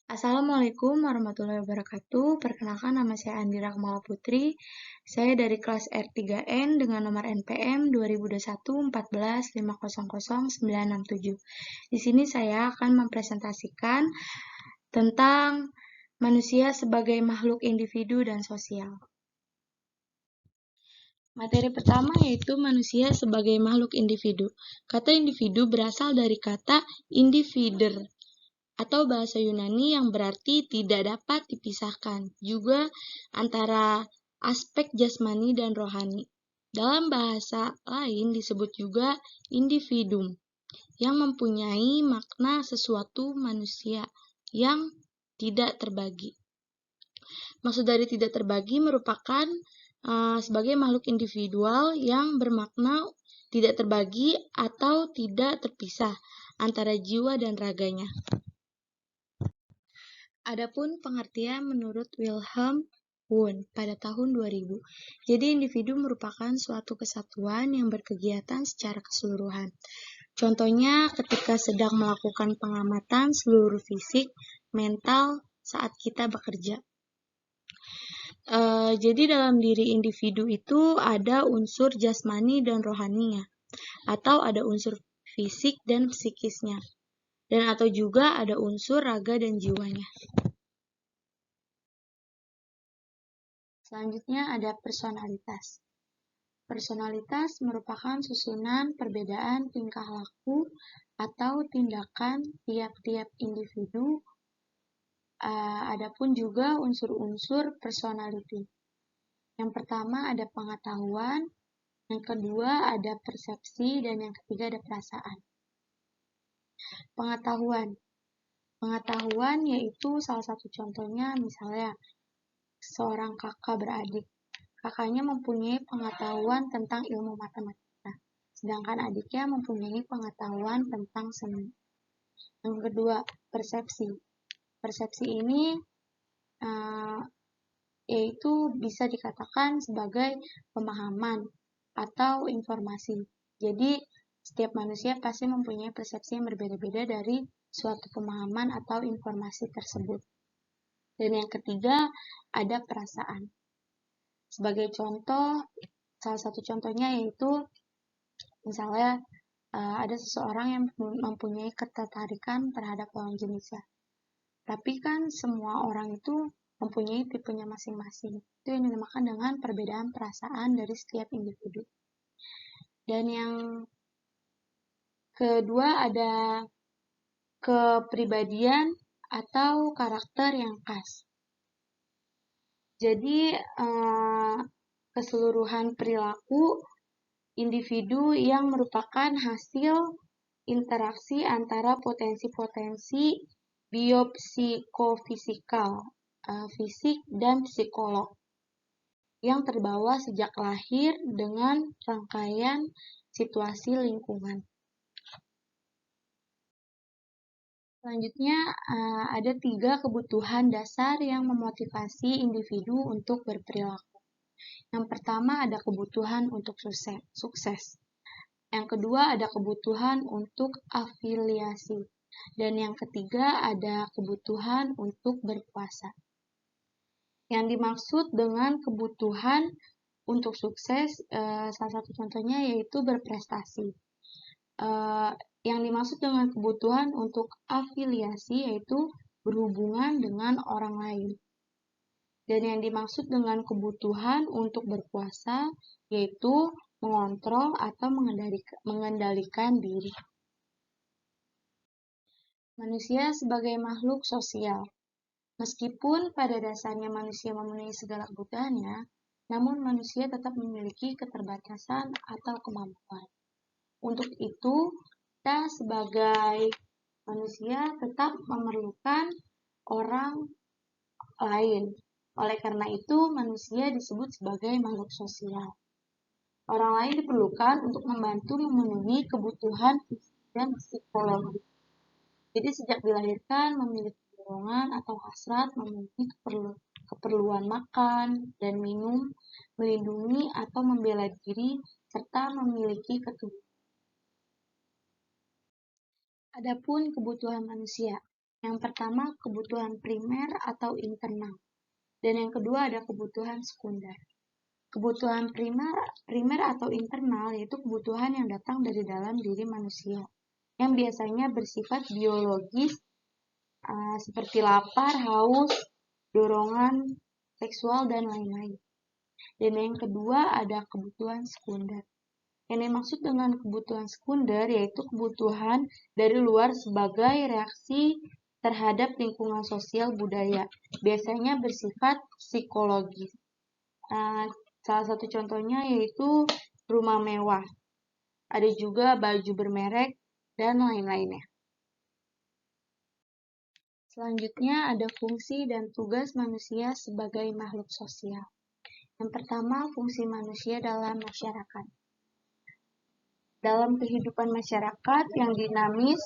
Assalamualaikum warahmatullahi wabarakatuh. Perkenalkan, nama saya Andira Kamala Putri. Saya dari kelas R3N dengan nomor NPM 2021 14 500 967. Di sini saya akan mempresentasikan tentang manusia sebagai makhluk individu dan sosial. Materi pertama yaitu manusia sebagai makhluk individu. Kata individu berasal dari kata individer atau bahasa Yunani yang berarti tidak dapat dipisahkan, juga antara aspek jasmani dan rohani. Dalam bahasa lain disebut juga individuum, yang mempunyai makna sesuatu manusia yang tidak terbagi. Maksud dari tidak terbagi merupakan sebagai makhluk individual yang bermakna tidak terbagi atau tidak terpisah antara jiwa dan raganya. Adapun pengertian menurut Wilhelm Wundt pada tahun 2000. Jadi individu merupakan suatu kesatuan yang berkegiatan secara keseluruhan. Contohnya ketika sedang melakukan pengamatan seluruh fisik, mental saat kita bekerja. Jadi dalam diri individu itu ada unsur jasmani dan rohaninya, atau ada unsur fisik dan psikisnya, dan atau juga ada unsur raga dan jiwanya. Selanjutnya ada personalitas. Personalitas merupakan susunan perbedaan tingkah laku atau tindakan tiap-tiap individu. Adapun juga unsur-unsur personality. Yang pertama ada pengetahuan, yang kedua ada persepsi, dan yang ketiga ada perasaan. Pengetahuan yaitu salah satu contohnya misalnya seorang kakak beradik. Kakaknya mempunyai pengetahuan tentang ilmu matematika, sedangkan adiknya mempunyai pengetahuan tentang seni. Yang kedua, persepsi. Persepsi ini yaitu bisa dikatakan sebagai pemahaman atau informasi. Jadi, setiap manusia pasti mempunyai persepsi yang berbeda-beda dari suatu pemahaman atau informasi tersebut. Dan yang ketiga, ada perasaan. Sebagai contoh, salah satu contohnya yaitu misalnya ada seseorang yang mempunyai ketertarikan terhadap lawan jenisnya. Tapi kan semua orang itu mempunyai tipenya masing-masing. Itu yang dinamakan dengan perbedaan perasaan dari setiap individu. Dan yang kedua ada kepribadian atau karakter yang khas. Jadi keseluruhan perilaku individu yang merupakan hasil interaksi antara potensi-potensi biopsikofisikal, fisik dan psikolog yang terbawa sejak lahir dengan rangkaian situasi lingkungan. Selanjutnya ada 3 kebutuhan dasar yang memotivasi individu untuk berperilaku. Yang pertama ada kebutuhan untuk sukses. Yang kedua ada kebutuhan untuk afiliasi. Dan yang ketiga ada kebutuhan untuk berkuasa. Yang dimaksud dengan kebutuhan untuk sukses, salah satu contohnya yaitu berprestasi. Yang dimaksud dengan kebutuhan untuk afiliasi yaitu berhubungan dengan orang lain. Dan yang dimaksud dengan kebutuhan untuk berkuasa yaitu mengontrol atau mengendalikan diri. Manusia sebagai makhluk sosial. Meskipun pada dasarnya manusia memenuhi segala kebutuhannya, namun manusia tetap memiliki keterbatasan atau kemampuan. Untuk itu, kita sebagai manusia tetap memerlukan orang lain. Oleh karena itu, manusia disebut sebagai makhluk sosial. Orang lain diperlukan untuk membantu memenuhi kebutuhan fisik dan psikologi. Jadi sejak dilahirkan memiliki dorongan atau hasrat memenuhi keperluan makan dan minum, melindungi atau membela diri, serta memiliki keturunan. Adapun kebutuhan manusia. Yang pertama, kebutuhan primer atau internal. Dan yang kedua ada kebutuhan sekunder. Kebutuhan primer atau internal yaitu kebutuhan yang datang dari dalam diri manusia, yang biasanya bersifat biologis seperti lapar, haus, dorongan seksual, dan lain-lain. Dan yang kedua ada kebutuhan sekunder. Yang dimaksud dengan kebutuhan sekunder yaitu kebutuhan dari luar sebagai reaksi terhadap lingkungan sosial budaya, biasanya bersifat psikologis. Salah satu contohnya yaitu rumah mewah, ada juga baju bermerek, dan lain-lainnya. Selanjutnya ada fungsi dan tugas manusia sebagai makhluk sosial. Yang pertama, fungsi manusia dalam masyarakat. Dalam kehidupan masyarakat yang dinamis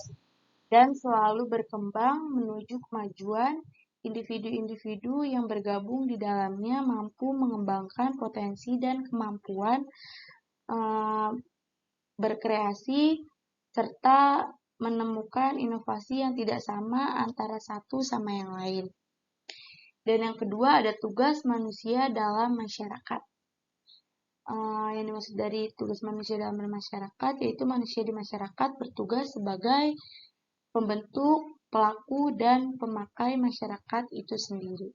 dan selalu berkembang menuju kemajuan, individu-individu yang bergabung di dalamnya mampu mengembangkan potensi dan kemampuan berkreasi serta menemukan inovasi yang tidak sama antara satu sama yang lain. Dan yang kedua ada tugas manusia dalam masyarakat. Yang dimaksud dari tugas manusia dalam masyarakat yaitu manusia di masyarakat bertugas sebagai pembentuk, pelaku, dan pemakai masyarakat itu sendiri.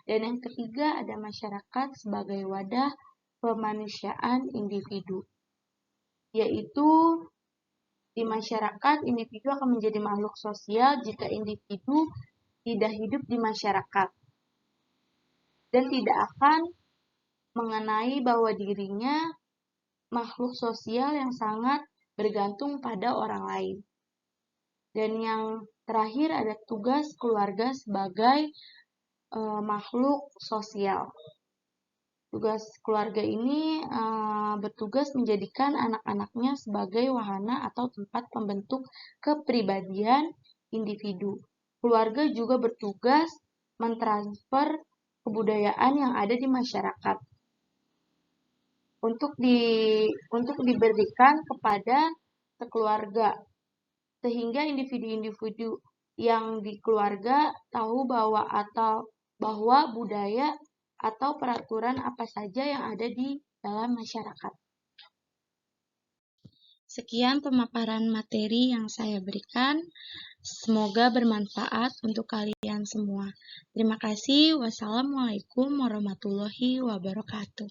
Dan yang ketiga ada masyarakat sebagai wadah pemanusiaan individu, yaitu di masyarakat individu akan menjadi makhluk sosial jika individu tidak hidup di masyarakat dan tidak akan mengenai bahwa dirinya makhluk sosial yang sangat bergantung pada orang lain. Dan yang terakhir ada tugas keluarga sebagai makhluk sosial. Tugas keluarga ini bertugas menjadikan anak-anaknya sebagai wahana atau tempat pembentuk kepribadian individu. Keluarga juga bertugas mentransfer kebudayaan yang ada di masyarakat untuk diberikan kepada sekeluarga, sehingga individu-individu yang di keluarga tahu bahwa budaya atau peraturan apa saja yang ada di dalam masyarakat. Sekian pemaparan materi yang saya berikan. Semoga bermanfaat untuk kalian semua. Terima kasih. Wassalamualaikum warahmatullahi wabarakatuh.